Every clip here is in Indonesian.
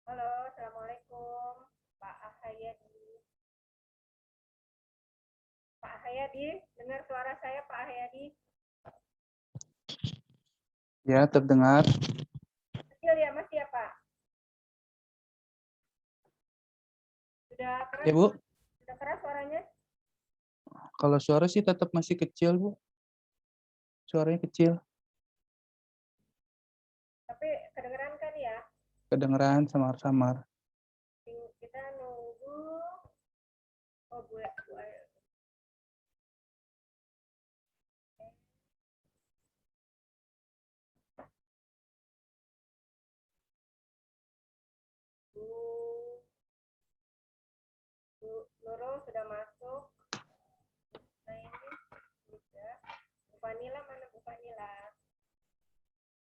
Halo, Assalamualaikum, Pak Ahayadi. Pak Ahayadi, dengar suara saya, Pak Ahayadi? Ya, terdengar. Kecil ya, Mas ya, Pak? Sudah keras? Ya, Bu. Sudah keras suaranya? Kalau suara sih tetap masih kecil, Bu. Suaranya kecil. Tapi kedengeran kan ya? Kedengeran samar-samar. Kita nunggu. Oh, Bu. Bu Nurul sudah masuk. Nah, ini sudah. Bu Fanila mana Bu Fanila?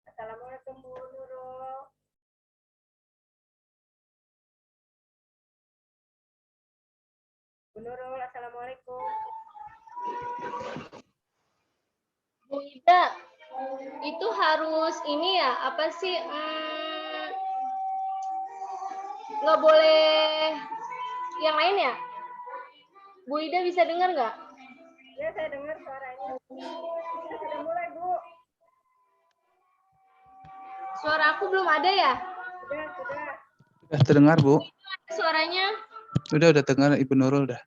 Assalamualaikum, Bu Nurul. Bu Nurul, Assalamualaikum. Bu Ida, itu harus ini ya, apa sih, nggak boleh yang lain ya? Bu Ida bisa dengar nggak? Ya, saya dengar suaranya. Kita sudah mulai, Bu. Suara aku belum ada ya? Sudah. Udah terdengar, Bu. Suaranya? Udah dengar Ibu Nurul dah.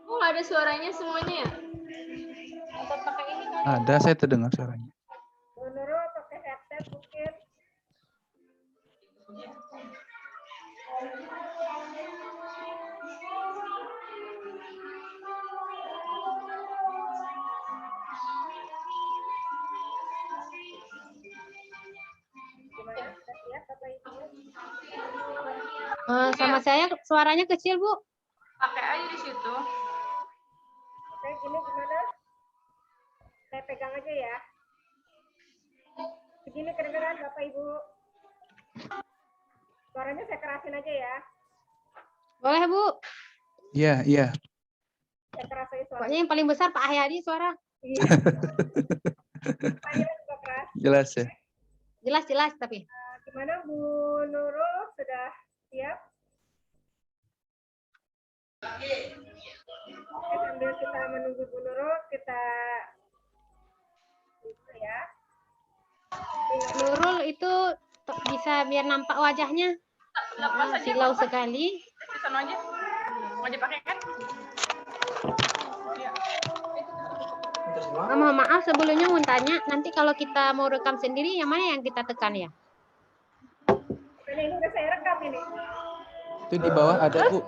Kok nggak ada suaranya semuanya ya? Atau pakai ini kali? Ada, saya terdengar suaranya. Bu Nurul pakai headset mungkin. Gimana? Sudah siap Bapak Ibu? Sama saya suaranya kecil, Bu. Pakai aja di situ. Oke, gini gimana? Saya pegang aja ya. Begini kedengeran Bapak Ibu. Suaranya saya kerasin aja ya. Boleh, Bu. Iya. Saya kerasin suara. Pokoknya yang paling besar Pak Ahyadi suara. Iya. Panjang juga keras. Jelas ya. Jelas tapi. Gimana Bu Nurul sudah siap? Oke, sambil kita menunggu Bu Nurul, kita ya. Nurul itu bisa biar nampak wajahnya. Silau sekali. Sana aja. Mau dipakai kan? Mohon maaf sebelumnya mau tanya, nanti kalau kita mau rekam sendiri, yang mana yang kita tekan ya? Ini udah saya rekam ini. Itu di bawah ada, Bu.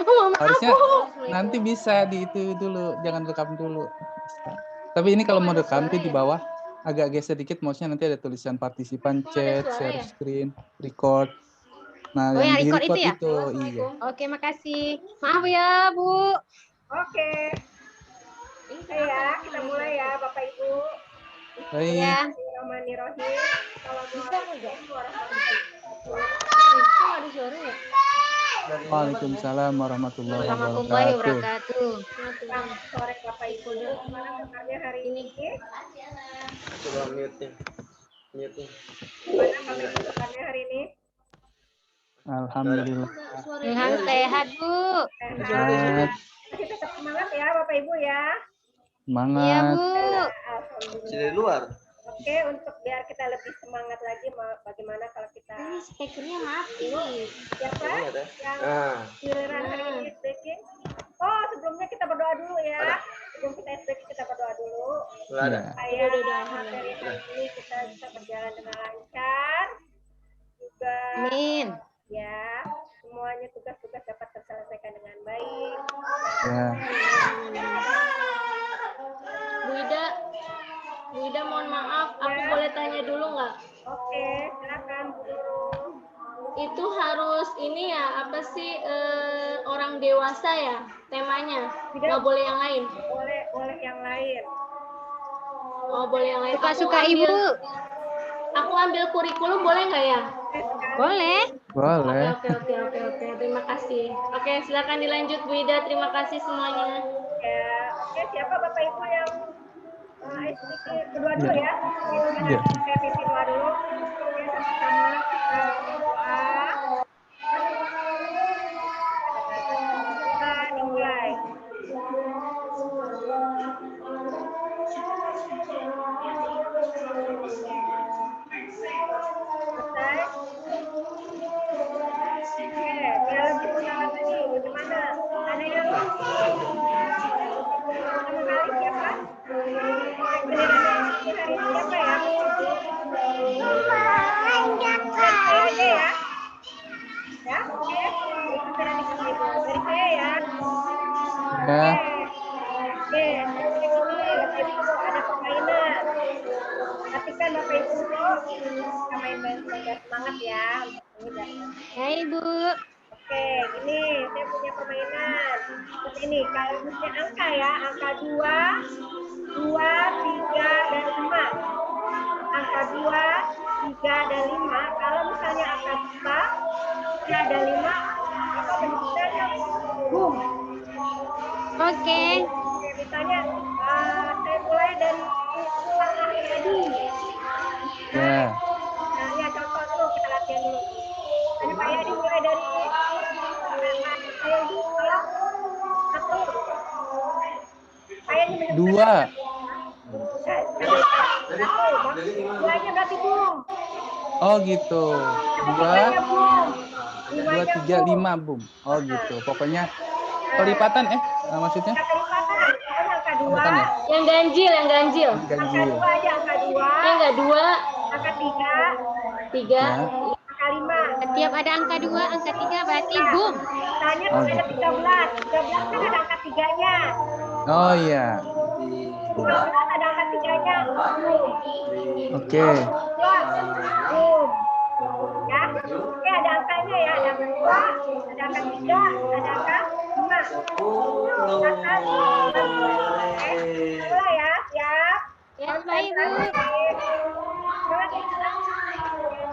Mohon maaf, Harusnya Bu. nanti bisa di itu dulu, jangan rekam dulu. Tapi ini kalau mau rekam tuh di bawah agak geser dikit, mouse-nya nanti ada tulisan partisipan, chat, share screen, record. Nah, Oh, yang yang di record record itu ya? itu, iya. Oke, makasih. Maaf ya, Bu. Oke. Oke ya, kita mulai ya Bapak Ibu. Baik. Ya. Bismillahirrahmanirrahim. Assalamualaikum warahmatullahi Kok ada suara ya? Waalaikumsalam warahmatullahi Warahmatullahi wabarakatuh. wabarakatuh. Selamat sore Bapak Ibu. Gimana kabarnya hari ini? Coba mute-nya. Gimana Bapak Ibu kabarnya hari ini? Alhamdulillah. Tuhan sehat, Bu. Sehat, Masih tetap semangat ya Bapak Ibu ya. Iya, semangat. Bu. Alhamdulillah. Dari luar. Oke, untuk biar kita lebih semangat lagi, bagaimana kalau kita Speakernya mati. siapa Ini ada. yang Nah, giliran hari ini speaking? Oh, sebelumnya kita berdoa dulu ya. Ada. Sebelum kita speaking kita berdoa dulu. nggak ada. Ya. Supaya materi hari ini kita bisa berjalan dengan lancar. Juga Amin. ya, semuanya tugas-tugas dapat terselesaikan dengan baik. Ya. Bu Ida mohon maaf, aku boleh tanya dulu nggak? Oke, silakan Bu Nurul. Itu harus ini ya, apa sih, orang dewasa ya temanya? Nggak boleh yang lain? Boleh yang lain. Oh, boleh yang lain. Suka-suka Ibu. Aku ambil kurikulum boleh nggak ya? Boleh. Boleh. Oke. Terima kasih. Oke, silakan dilanjut Bu Ida. Terima kasih semuanya. Ya, oke, siapa Bapak Ibu yang Kedua dulu ya. Iya. Revisi dua dulu. Oke, sama-sama doa. Dimulai. Selesai. Oke, dia lebih semangat lagi. Bagaimana? Ada yang pertama kali siapa? Hari ini siapa ya? Saya aja ya. Ya, oke. Itu sudah dikasih dari saya ya. Ya. Oke, Bapak Ibu ada permainan. Perhatikan Bapak Ibu, kita main-main semangat ya. Ya, Ibu. Oke, ini saya punya permainan. Seperti ini, kalau misalnya angka ya, angka 2, 3, dan 5. Angka 2, 3, dan 5. Kalau misalnya angka 4, ada 5, maka bentuknya boom. Oke. Oke, misalnya saya mulai dari Pak Ahmadi. Ya. Nah, ya contoh dulu kita latihan dulu. Tadi Pak Yadi mulai dari saya itu tolong atur. Saya ini 2. Duanya berarti boom. Oh gitu. 2, Boom. 2, 3, 5 boom. Oh gitu. Pokoknya kelipatan maksudnya? Kelipatan. Pokoknya angka 2. Bukan ya? Yang ganjil, yang ganjil. Angka Ganjil. 2 aja, angka 2. Enggak 2, Angka 3. 3. Ya. Angka 5. Setiap ada angka 2, angka 3 berarti boom. Misalnya Oh, ada gitu. 13. 13 kan ada angka 3-nya. Oh iya. 13 ada angka 3-nya. Boom. Oke. Boom. Ya. Oke, ada angkanya ya. Ada angka 2, ada angka 3, ada angka 5. Mulai ya. Siap. Ya, baik, Bu.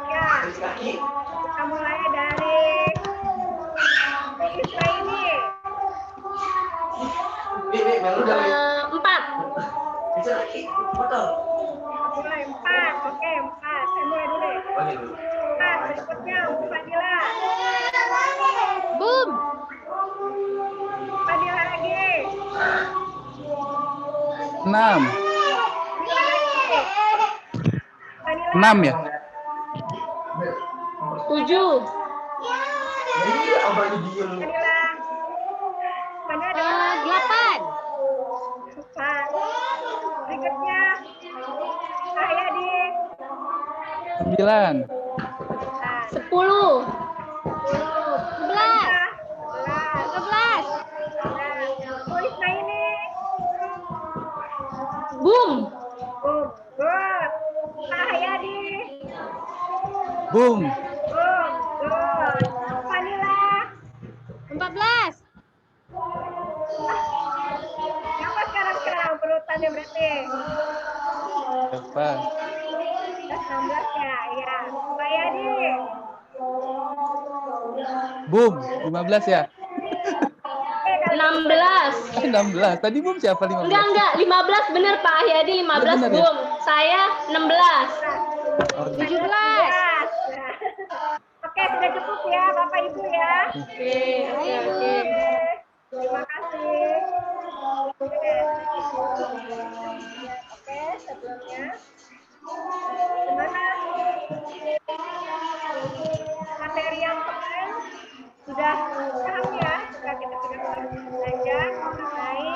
Ya. Kita mulai dari siswa ini. 4. Mulai 4. Oke, 4. Saya mulai dulu. 4. Berikutnya Fadila. Boom. Fadila lagi. 6. Fadila lagi. Fadila. 6 ya? 7. Fadila. Fadila. 8. 4. Berikutnya Ahyadi. 9. 10. 11. 12. Tulis nah ini. Boom. Good. Ahyadi. Boom. Good. Vanilla. 14. Siapa sekarang pelutannya berarti? Berapa? 16 ya. Ya. Pak Yadi. Boom. 15 ya? 16. 16. Tadi boom siapa 15? Enggak, 15 bener Pak Ahyadi, 15 bener ya? boom. Saya 16. Oh, 17. Oke, sudah cukup ya Bapak Ibu ya. Oke. Terima kasih. Oke, sebelumnya gimana materi yang kemarin sudah paham ya? Sudah kita sudah belajar mengenai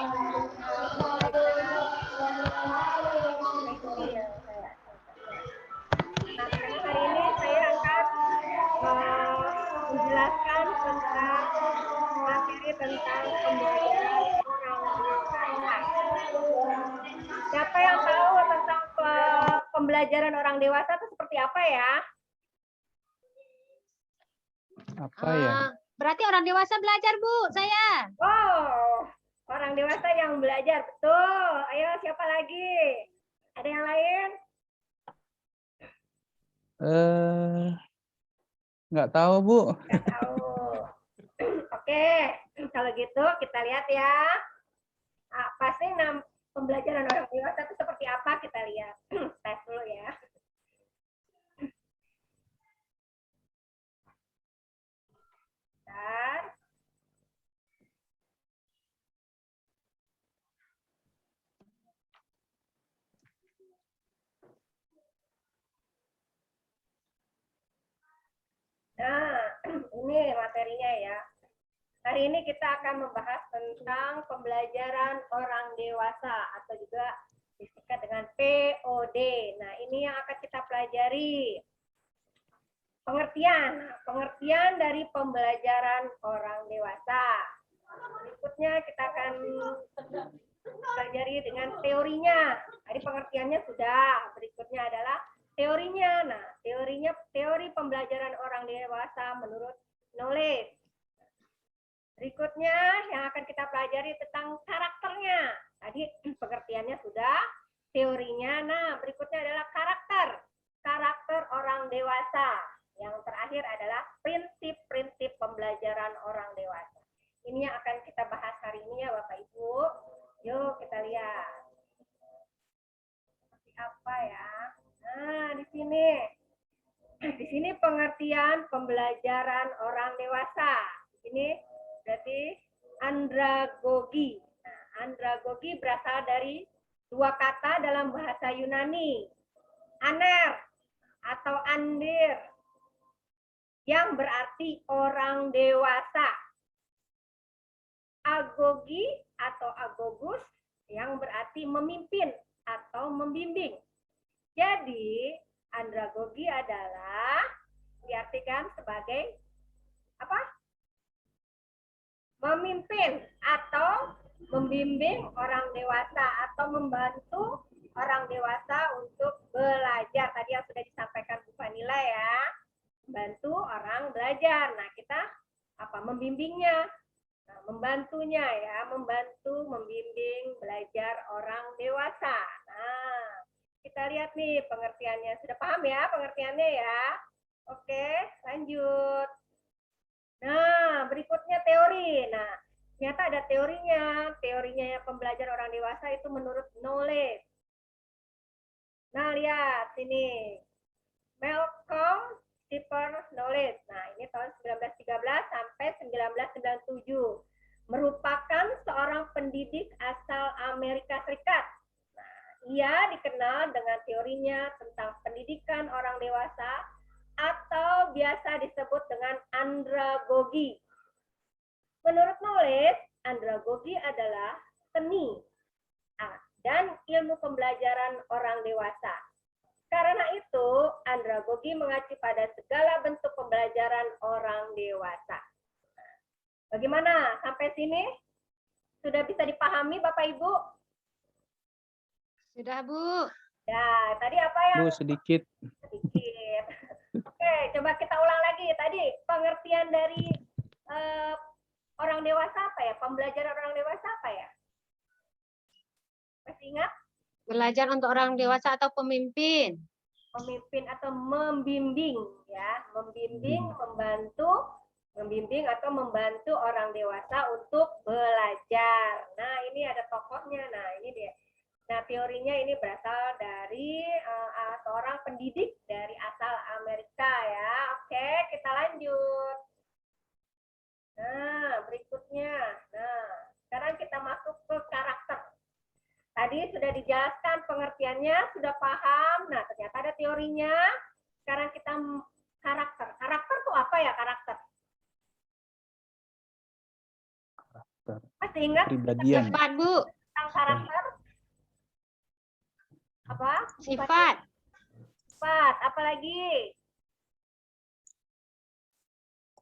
Nah, hari ini saya akan menjelaskan tentang materi tentang pembelajaran orang dewasa. Siapa yang tahu tentang pembelajaran orang dewasa itu seperti apa ya? apa ya? Berarti orang dewasa belajar, Bu. Saya. Oh, orang dewasa yang belajar, betul. Ayo, siapa lagi? Ada yang lain? Nggak tahu, Bu. Nggak tahu. Oke, kalau gitu kita lihat ya. Pasti pembelajaran orang dewasa itu seperti apa, kita lihat. Tes dulu ya. Bentar. Nah, ini materinya ya. Hari ini kita akan membahas tentang pembelajaran orang dewasa atau juga disingkat dengan POD. Nah, ini yang akan kita pelajari. Pengertian. Nah, pengertian dari pembelajaran orang dewasa. Berikutnya kita akan pelajari dengan teorinya. Tadi pengertiannya sudah. Berikutnya adalah teorinya. Nah, teori pembelajaran orang dewasa menurut Knowles. Berikutnya yang akan kita pelajari tentang karakternya. Tadi pengertiannya sudah, teorinya. Nah, berikutnya adalah karakter orang dewasa. Yang terakhir adalah prinsip-prinsip pembelajaran orang dewasa. Ini yang akan kita bahas hari ini ya Bapak Ibu. Yuk kita lihat. Seperti apa ya? Nah, di sini pengertian pembelajaran orang dewasa. Di sini berarti andragogi. Nah, andragogi berasal dari dua kata dalam bahasa Yunani. Aner atau andir yang berarti orang dewasa. Agogi atau agogus yang berarti memimpin atau membimbing. Jadi, andragogi adalah diartikan sebagai apa? Memimpin atau membimbing orang dewasa atau membantu orang dewasa untuk belajar. Tadi yang sudah disampaikan Bu Vanila ya. Bantu orang belajar. Nah, kita membimbingnya. Nah, membantunya ya, membantu, membimbing, belajar orang dewasa. Nah, kita lihat nih pengertiannya. Sudah paham ya pengertiannya ya? Oke, lanjut. Nah, berikutnya teori. Nah, ternyata ada teorinya. Teorinya pembelajaran orang dewasa itu menurut Knowles. Nah, lihat sini. Malcolm Knowles. Nah, ini tahun 1913 sampai 1997. Merupakan seorang pendidik asal Amerika Serikat. Nah, ia dikenal dengan teorinya tentang pendidikan orang dewasa atau biasa disebut dengan andragogi. Menurut Knowles, andragogi adalah seni dan ilmu pembelajaran orang dewasa. Karena itu, andragogi mengacu pada segala bentuk pembelajaran orang dewasa. Bagaimana? Sampai sini? Sudah bisa dipahami Bapak Ibu? Sudah, Bu. Ya, tadi apa ya? Bu, sedikit. Sedikit. Oke, coba kita ulang lagi. Tadi pengertian dari orang dewasa apa ya? Pembelajaran orang dewasa apa ya? Masih ingat? Belajar untuk orang dewasa atau pemimpin. Pemimpin atau membimbing ya, membimbing, membimbing atau membantu orang dewasa untuk belajar. Nah, ini ada tokohnya. Nah, ini dia. Nah, teorinya ini berasal dari seorang pendidik dari asal Amerika ya. Oke, kita lanjut. Nah, berikutnya. Nah, sekarang kita masuk ke karakter. Tadi sudah dijelaskan pengertiannya, sudah paham. Nah, ternyata ada teorinya. Sekarang kita karakter. Karakter itu apa ya karakter? Masih ingat? Kepribadian. Sifat, Bu. Tentang karakter? Apa? Sifat. Sifat. Apa lagi?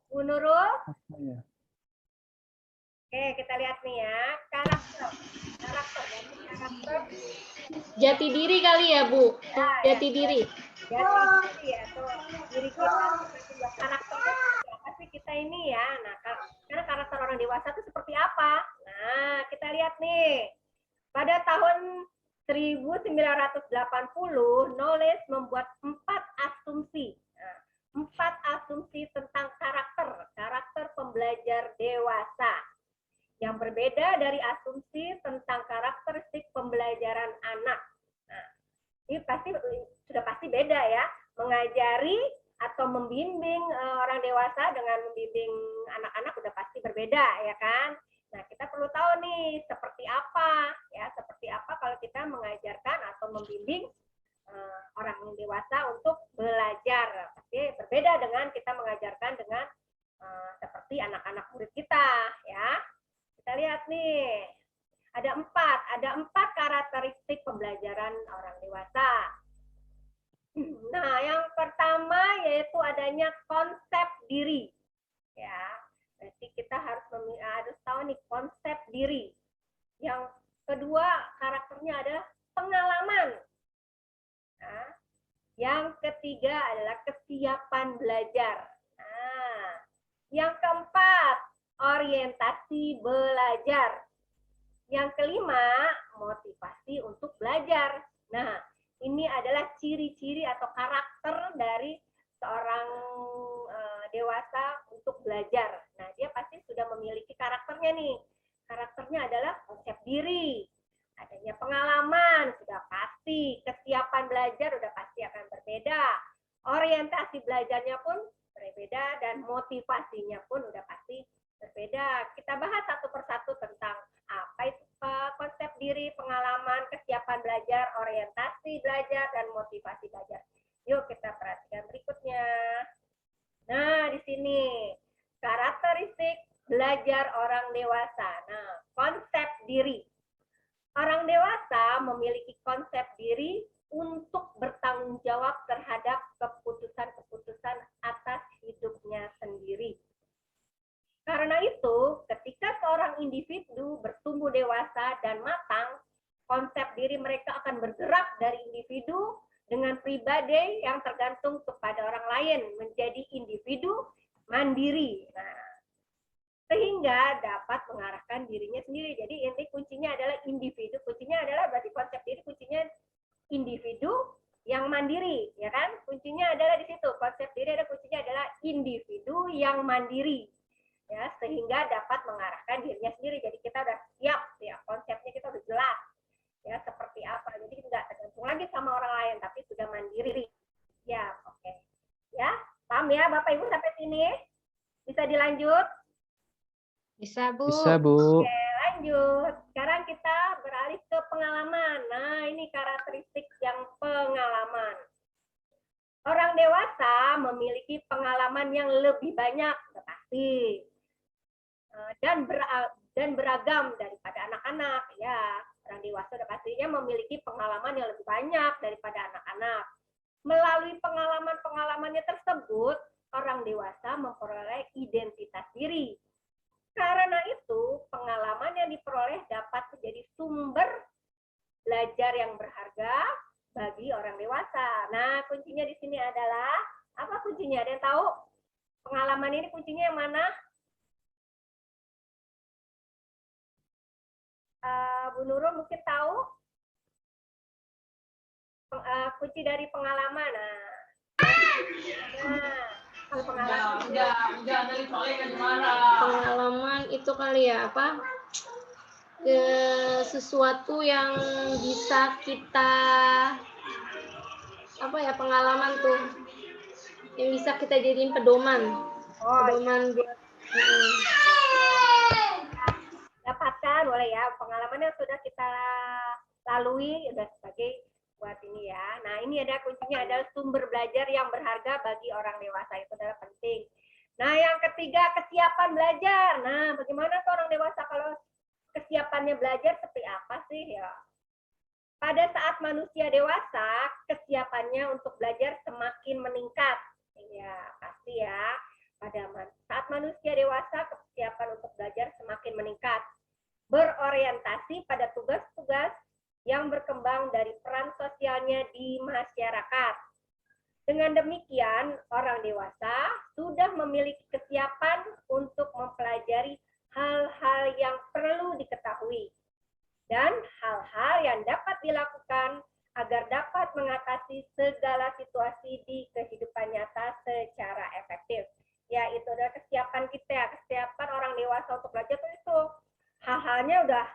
Bu Nurul? Oke, kita lihat nih ya. Karakter. Karakter. Jati diri kali ya, Bu. Jati diri. Jati diri ya. Tuh, diri kita. Karakternya apa sih kita ini ya? Nah, karena karakter orang dewasa itu seperti apa? Nah, kita lihat nih. Pada tahun 1980, Knowles membuat 4 asumsi. Nah, 4 asumsi tentang karakter pembelajar dewasa. Yang berbeda dari asumsi berisi tentang karakteristik pembelajaran anak. Nah, ini sudah pasti beda ya, mengajari atau membimbing orang dewasa dengan membimbing anak-anak udah pasti berbeda ya kan. Nah, kita perlu tahu nih seperti apa kalau kita mengajarkan atau membimbing orang dewasa untuk belajar. Pasti berbeda dengan kita mengajarkan dengan seperti anak-anak murid kita ya. Kita lihat nih, ada empat karakteristik pembelajaran orang dewasa. Nah, yang pertama yaitu adanya konsep diri. Ya, berarti kita harus tahu nih konsep diri. Yang kedua karakternya adalah pengalaman. Nah, yang ketiga adalah kesiapan belajar. Nah, yang keempat orientasi belajar. Yang kelima motivasi untuk belajar. Nah, ini adalah ciri-ciri atau karakter dari seorang dewasa untuk belajar. Nah, dia pasti sudah memiliki karakternya nih. Karakternya adalah konsep diri, adanya pengalaman, sudah pasti. Kesiapan belajar sudah pasti akan berbeda. Orientasi belajarnya pun berbeda dan motivasinya pun sudah pasti berbeda. Kita bahas satu persatu tentang apa itu konsep diri, pengalaman, kesiapan belajar, orientasi belajar, dan motivasi belajar. Yuk kita perhatikan berikutnya. Nah, di sini karakteristik belajar orang dewasa. Nah, konsep diri. Orang dewasa memiliki konsep diri untuk bertanggung jawab terhadap keputusan-keputusan atas hidupnya sendiri. Karena itu, ketika seorang individu bertumbuh dewasa dan matang, konsep diri mereka akan bergerak dari individu dengan pribadi yang tergantung kepada orang lain, menjadi individu mandiri. Nah, sehingga dapat mengarahkan dirinya sendiri. Jadi inti kuncinya adalah individu. Kuncinya adalah berarti konsep diri kuncinya individu yang mandiri, ya kan? Kuncinya adalah di situ. Konsep diri ada kuncinya adalah individu yang mandiri. Ya, sehingga dapat mengarahkan dirinya sendiri. Jadi kita udah siap ya, konsepnya kita udah jelas ya seperti apa. Jadi nggak tergantung lagi sama orang lain, tapi sudah mandiri. Ya, oke. Ya, paham ya Bapak Ibu sampai sini? Bisa dilanjut? Bisa, Bu. Bisa, Bu. Oke, lanjut. Sekarang kita beralih ke pengalaman. Nah, ini karakteristik yang pengalaman. Orang dewasa memiliki pengalaman yang lebih banyak, pasti. Dan beragam daripada anak-anak. Ya, orang dewasa sudah pastinya memiliki pengalaman yang lebih banyak daripada anak-anak. Melalui pengalaman-pengalamannya tersebut, orang dewasa memperoleh identitas diri. Karena itu, pengalaman yang diperoleh dapat menjadi sumber belajar yang berharga bagi orang dewasa. Nah, kuncinya di sini adalah, apa kuncinya? Ada yang tahu? Pengalaman ini kuncinya yang mana? Bu Nurul mungkin tahu? Kunci dari pengalaman. Kalau pengalaman Pengalaman itu kali ya apa? Sesuatu yang bisa kita apa ya, pengalaman tuh yang bisa kita jadiin pedoman. Pedoman buat dapatkan boleh ya, pengalaman yang sudah kita lalui udah sebagai buat ini ya. Nah, ini ada kuncinya adalah sumber belajar yang berharga bagi orang dewasa, itu adalah penting. Nah, yang ketiga kesiapan belajar. Nah, bagaimana tuh orang dewasa kalau kesiapannya belajar seperti apa sih ya? Pada saat manusia dewasa, kesiapannya untuk belajar semakin meningkat. Ya, pasti ya. Pada saat manusia dewasa, kesiapan untuk belajar semakin meningkat. Berorientasi pada tugas-tugas yang berkembang dari peran sosialnya di masyarakat. Dengan demikian, orang dewasa sudah memiliki kesiapan untuk mempelajari hal-hal yang perlu diketahui dan hal-hal yang dapat dilakukan agar dapat mengatasi segala situasi di kehidupan nyata secara efektif. Ya, itu adalah kesiapan kita, kesiapan orang dewasa untuk belajar itu hal-halnya udah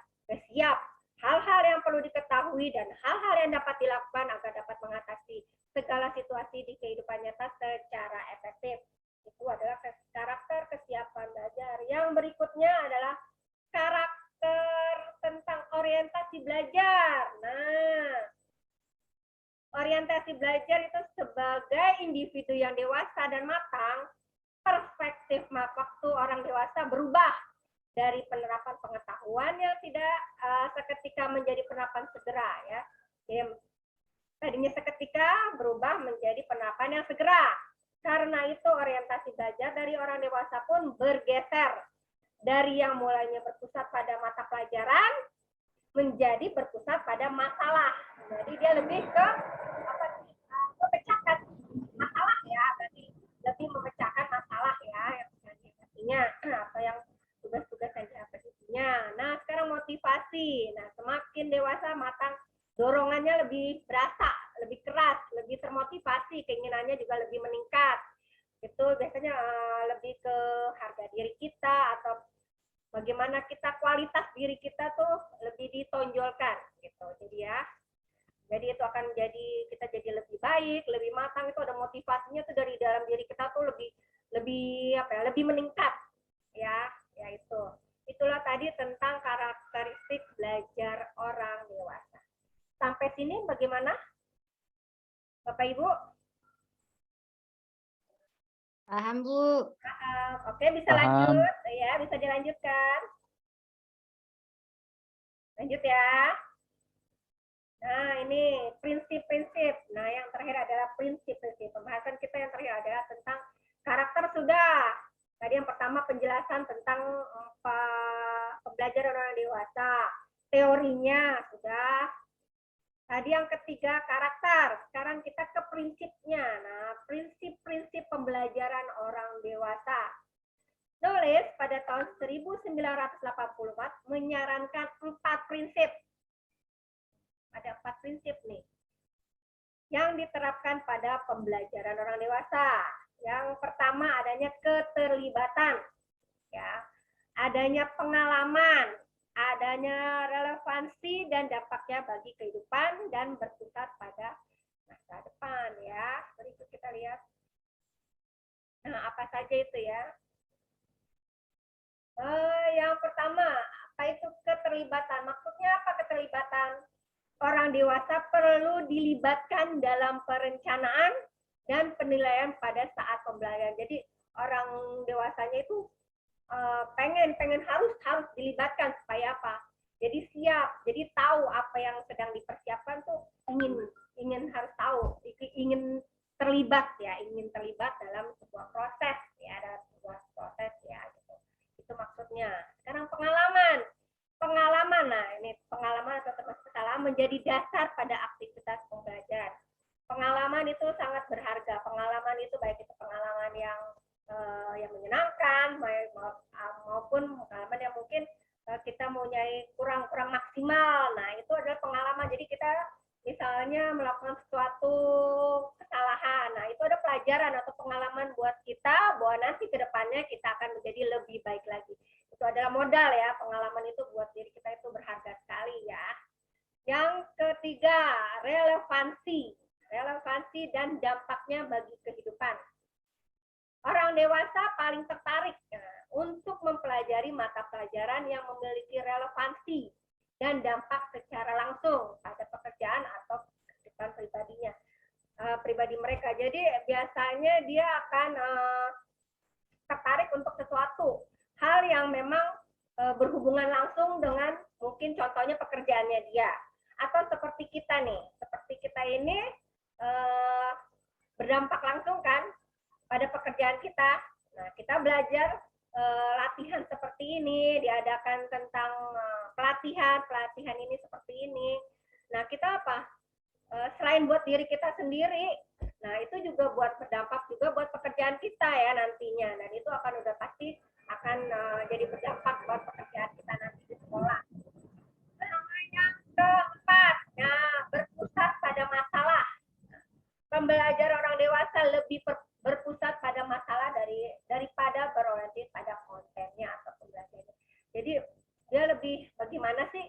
siap, hal-hal yang perlu diketahui dan hal-hal yang dapat dilakukan agar dapat mengatasi segala situasi di kehidupan nyata secara efektif. Itu adalah karakter kesiapan belajar. Yang berikutnya adalah karakter tentang orientasi belajar. Nah, orientasi belajar itu sebagai individu yang dewasa dan matang, perspektif waktu orang dewasa berubah dari penerapan pengetahuan yang tidak seketika menjadi penerapan segera, ya. Jadi, tadinya seketika berubah menjadi penerapan yang segera. Karena itu orientasi belajar dari orang dewasa pun bergeser dari yang mulanya berpusat pada mata pelajaran menjadi berpusat pada masalah. Jadi dia lebih ke memecahkan masalah, ya, berarti lebih memecahkan masalah, ya, yang artinya atau yang tugas-tugas yang dihapusnya. Nah, sekarang motivasi. Nah, semakin dewasa matang, dorongannya lebih berasa, lebih keras, lebih termotivasi, keinginannya juga lebih meningkat. Itu biasanya lebih ke harga diri kita atau bagaimana kita, kualitas diri kita tuh lebih ditonjolkan gitu. Jadi itu akan menjadi kita jadi lebih baik, lebih matang. Itu ada motivasinya tuh dari dalam diri kita tuh lebih meningkat, ya itu. Itulah tadi tentang karakteristik belajar orang dewasa. Sampai sini bagaimana, Bapak Ibu? Paham, Bu. Oke, bisa Paham. lanjut, ya, bisa dilanjutkan. Lanjut ya. Nah, ini prinsip-prinsip. Nah, yang terakhir adalah prinsip-prinsip. Pembahasan kita yang terakhir adalah tentang karakter sudah. Tadi yang pertama penjelasan tentang pembelajaran orang dewasa. Teorinya sudah. Tadi yang ketiga karakter. Sekarang kita ke prinsipnya. Nah, prinsip-prinsip pembelajaran orang dewasa. Nulis pada tahun 1984 menyarankan 4 prinsip. Ada 4 prinsip nih yang diterapkan pada pembelajaran orang dewasa. Yang pertama adanya keterlibatan, ya, adanya pengalaman, adanya relevansi dan dampaknya bagi kehidupan dan berpusat pada masa depan, ya. Berikut kita lihat. Nah, apa saja itu, ya? Yang pertama, apa itu keterlibatan? Maksudnya apa keterlibatan? Orang dewasa perlu dilibatkan dalam perencanaan dan penilaian pada saat pembelajaran. Jadi orang dewasanya itu pengen harus dilibatkan supaya apa? Jadi siap, jadi tahu apa yang sedang dipersiapkan tuh, ingin harus tahu, ingin terlibat, ya, ingin terlibat dalam sebuah proses, ya, dalam sebuah proses, ya, gitu. Itu maksudnya. Sekarang pengalaman. Nah ini pengalaman atau termasuk kesalahan menjadi dasar pada aktivitas pembelajaran. Pengalaman itu sangat berharga. Pengalaman itu baik itu pengalaman yang menyenangkan maupun pengalaman yang mungkin kita mau nyari kurang maksimal. Nah, itu adalah pengalaman. Jadi kita misalnya melakukan suatu kesalahan. Nah, itu ada pelajaran atau pengalaman buat kita bahwa nanti ke depannya kita akan menjadi lebih baik lagi. Itu adalah modal, ya, pengalaman itu buat diri kita itu berharga sekali, ya. Yang ketiga, relevansi dan dampaknya bagi kehidupan. Orang dewasa paling tertarik untuk mempelajari mata pelajaran yang memiliki relevansi dan dampak secara langsung pada pekerjaan atau kehidupan pribadi mereka. Jadi biasanya dia akan tertarik untuk sesuatu hal yang memang berhubungan langsung dengan mungkin contohnya pekerjaannya dia, atau seperti kita ini berdampak langsung kan pada pekerjaan kita. Nah, kita belajar latihan seperti ini, diadakan tentang pelatihan ini seperti ini. Nah, kita apa? Selain buat diri kita sendiri, nah itu juga berdampak juga buat pekerjaan kita, ya, nantinya. Dan itu akan udah pasti akan jadi berdampak buat pekerjaan kita nanti di sekolah. Nah, yang keempat, berpusat pada masalah. Pembelajaran orang dewasa lebih berpusat pada masalah daripada berorientasi pada kontennya atau pembelajarannya. Jadi dia lebih bagaimana sih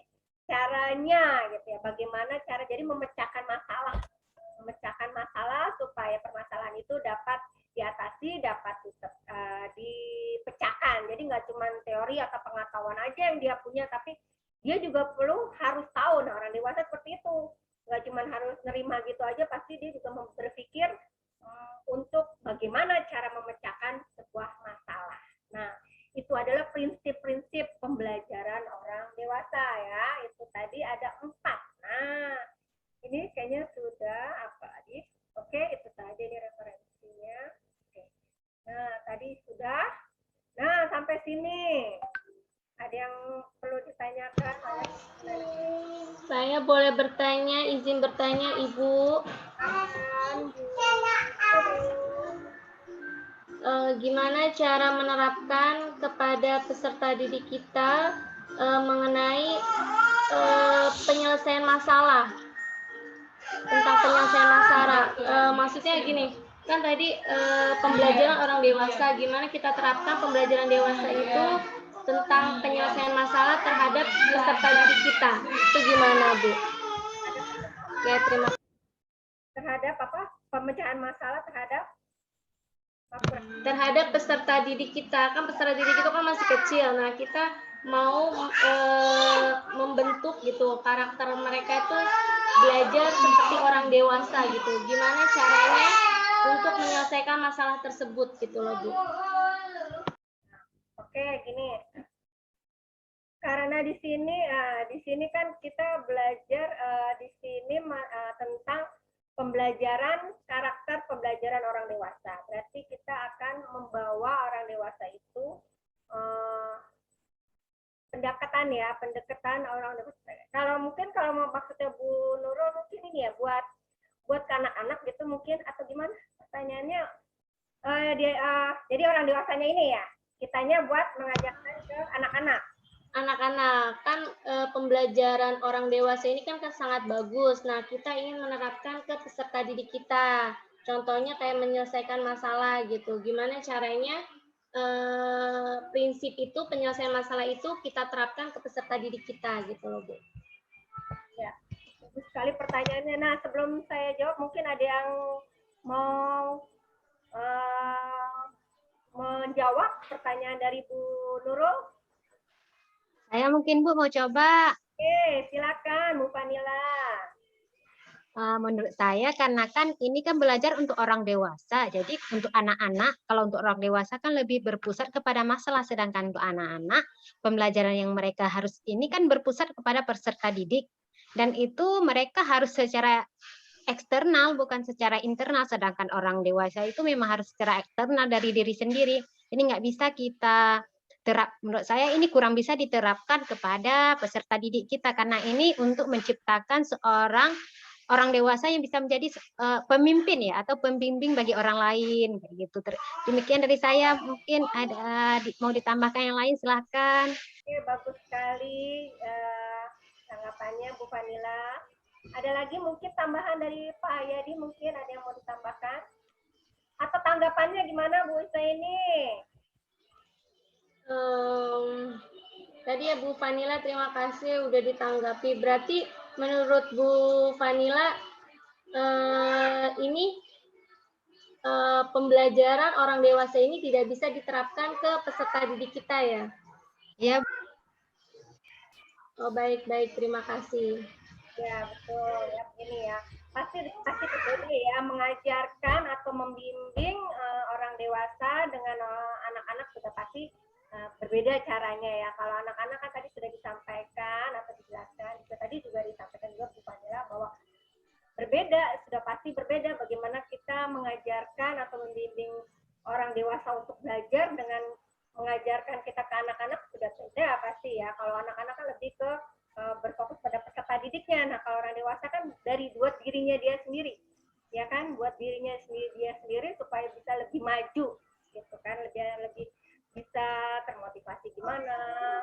caranya gitu ya, bagaimana cara jadi memecahkan masalah supaya permasalahan itu dapat diatasi, dapat dipecahkan. Jadi nggak cuma teori atau pengetahuan aja yang dia punya, tapi dia juga perlu harus tahu. Nah, orang dewasa seperti itu, nggak cuma harus nerima gitu aja, pasti dia juga berpikir untuk bagaimana cara memecahkan sebuah masalah. Nah, itu adalah prinsip-prinsip pembelajaran orang dewasa ya. Itu tadi ada 4. Nah, ini kayaknya sudah apa Adit? Oke, itu saja ini referensinya. Oke. Nah, tadi sudah. Nah, sampai sini. Ada yang perlu ditanyakan? Saya boleh bertanya, izin bertanya, Ibu. Gimana cara menerapkan kepada peserta didik kita mengenai penyelesaian masalah, tentang penyelesaian masalah. Maksudnya gini, kan tadi pembelajaran orang dewasa, gimana kita terapkan pembelajaran dewasa itu tentang penyelesaian masalah terhadap peserta didik kita, itu gimana, Bu? Oke, terima kasih. Terhadap apa? Pemecahan masalah terhadap peserta didik kita. Kan peserta didik itu kan masih kecil. Nah, kita mau membentuk gitu karakter mereka itu belajar seperti orang dewasa gitu. Gimana caranya untuk menyelesaikan masalah tersebut gitu loh, Bu. Oke, gini. Karena di sini kan kita belajar di sini tentang pembelajaran karakter pembelajaran orang dewasa. Berarti kita akan membawa orang dewasa itu pendekatan orang dewasa. Kalau mau maksudnya Bu Nurul mungkin ini ya buat ke anak-anak gitu mungkin, atau gimana pertanyaannya? Jadi orang dewasanya ini ya, kitanya buat mengajarkan ke anak-anak. Anak-anak kan pembelajaran orang dewasa ini kan sangat bagus. Nah, kita ingin menerapkan ke peserta didik kita. Contohnya kayak menyelesaikan masalah gitu. Gimana caranya prinsip itu, penyelesaian masalah itu kita terapkan ke peserta didik kita gitu loh, Bu. Ya, bagus sekali pertanyaannya. Nah, sebelum saya jawab, mungkin ada yang mau menjawab pertanyaan dari Bu Nurul. Saya mungkin Bu mau coba. Oke, silakan Bu Vanila. Menurut saya karena kan ini kan belajar untuk orang dewasa. Jadi untuk anak-anak, kalau untuk orang dewasa kan lebih berpusat kepada masalah. Sedangkan untuk anak-anak, pembelajaran yang mereka harus ini kan berpusat kepada peserta didik. Dan itu mereka harus secara eksternal, bukan secara internal. Sedangkan orang dewasa itu memang harus secara eksternal dari diri sendiri. Ini nggak bisa kita menurut saya ini kurang bisa diterapkan kepada peserta didik kita karena ini untuk menciptakan seorang orang dewasa yang bisa menjadi pemimpin ya atau pembimbing bagi orang lain kayak gitu. Demikian dari saya, mungkin ada mau ditambahkan yang lain silahkan. Oke, bagus sekali tanggapannya Bu Vanila. Ada lagi mungkin tambahan dari Pak Hayadi, mungkin ada yang mau ditambahkan atau tanggapannya gimana Bu Isa ini? Tadi ya Bu Vanila, terima kasih udah ditanggapi. Berarti menurut Bu Vanila ini pembelajaran orang dewasa ini tidak bisa diterapkan ke peserta didik kita ya? Ya. Oh, baik, terima kasih. Ya, betul ya, begini ya. Pasti berbeda ya, mengajarkan atau membimbing orang dewasa dengan anak-anak sudah pasti berbeda caranya ya. Kalau anak-anak kan tadi sudah disampaikan atau dijelaskan, tadi juga disampaikan juga Bu Vanila bahwa berbeda, sudah pasti berbeda bagaimana kita mengajarkan atau membimbing orang dewasa untuk belajar dengan mengajarkan kita ke anak-anak sudah beda pasti ya. Kalau anak-anak kan lebih ke berfokus pada peserta didiknya. Nah, kalau orang dewasa kan dari buat dirinya dia sendiri, ya kan, buat dirinya dia sendiri supaya bisa lebih maju, gitu kan, lebih bisa termotivasi gimana.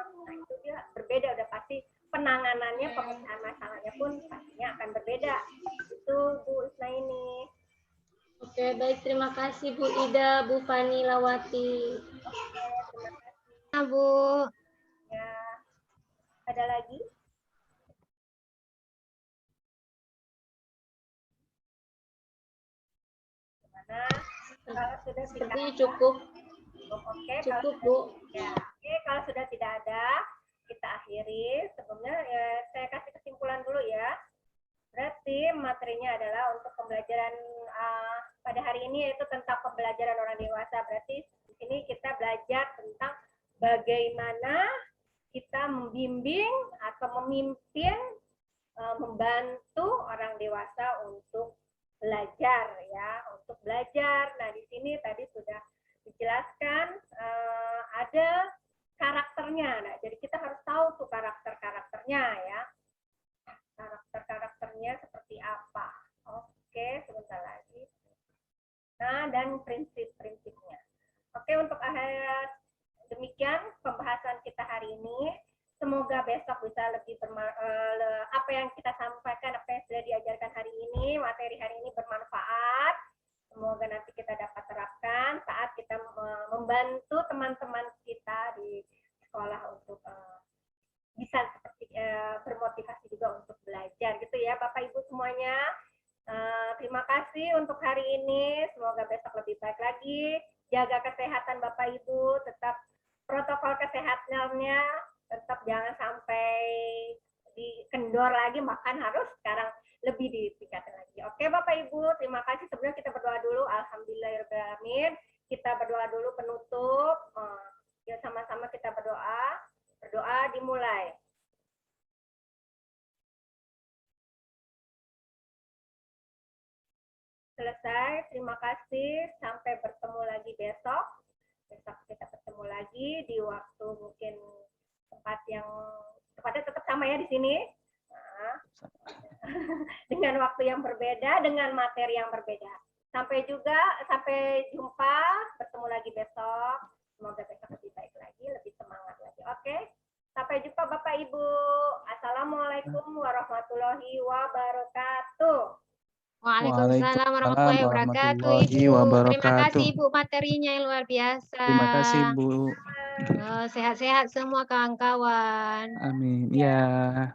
Nah, itu dia berbeda, udah pasti penanganannya, pemecahan masalahnya pun pastinya akan berbeda. Itu Bu Isna ini. Oke, baik, terima kasih Bu Ida, Bu Vanilawati. Oke, terima kasih. Bu. Ya, ada lagi? Kalau sudah tidak Sepertinya ada, cukup. oke. Cukup, Bu. Ya, oke, kalau sudah tidak ada, kita akhiri. Sebelumnya saya kasih kesimpulan dulu ya. Berarti materinya adalah untuk pembelajaran pada hari ini yaitu tentang pembelajaran orang dewasa. Berarti di sini kita belajar tentang bagaimana kita membimbing atau memimpin, membantu orang dewasa untuk belajar ya, untuk belajar. Nah, di sini tadi sudah dijelaskan ada karakternya. Nah, jadi kita harus tahu tuh karakternya ya. Karakternya seperti apa. Oke, sebentar lagi. Nah, dan prinsip-prinsipnya. Oke, untuk demikian pembahasan kita hari ini. Semoga besok bisa lebih apa yang kita sampaikan, apa yang sudah diajarkan hari ini, materi hari ini bermanfaat. Semoga nanti kita dapat terapkan saat kita membantu teman-teman kita di sekolah untuk bisa seperti bermotivasi juga untuk belajar gitu ya Bapak Ibu semuanya. Terima kasih untuk hari ini. Semoga besok lebih baik lagi. Jaga kesehatan Bapak Ibu, tetap protokol kesehatannya, tetap jangan sampai dikendor lagi, makan harus sekarang lebih ditingkatkan lagi. Oke Bapak Ibu, terima kasih. Sebelumnya kita berdoa dulu. Alhamdulillahirrahmanirrahim. Kita berdoa dulu penutup. Ya sama-sama kita berdoa. Berdoa dimulai. Selesai. Terima kasih. Sampai bertemu lagi besok. Besok kita bertemu lagi di waktu mungkin tempatnya tetap sama ya di sini. Nah, dengan waktu yang berbeda, dengan materi yang berbeda. Sampai jumpa. Bertemu lagi besok. Semoga besok lebih baik lagi, lebih semangat lagi. Oke. Sampai jumpa Bapak Ibu. Assalamualaikum warahmatullahi wabarakatuh. Waalaikumsalam warahmatullahi wabarakatuh, Ibu. Terima kasih Ibu, materinya yang luar biasa. Terima kasih Bu. Sehat-sehat semua kawan-kawan. Amin. Ya.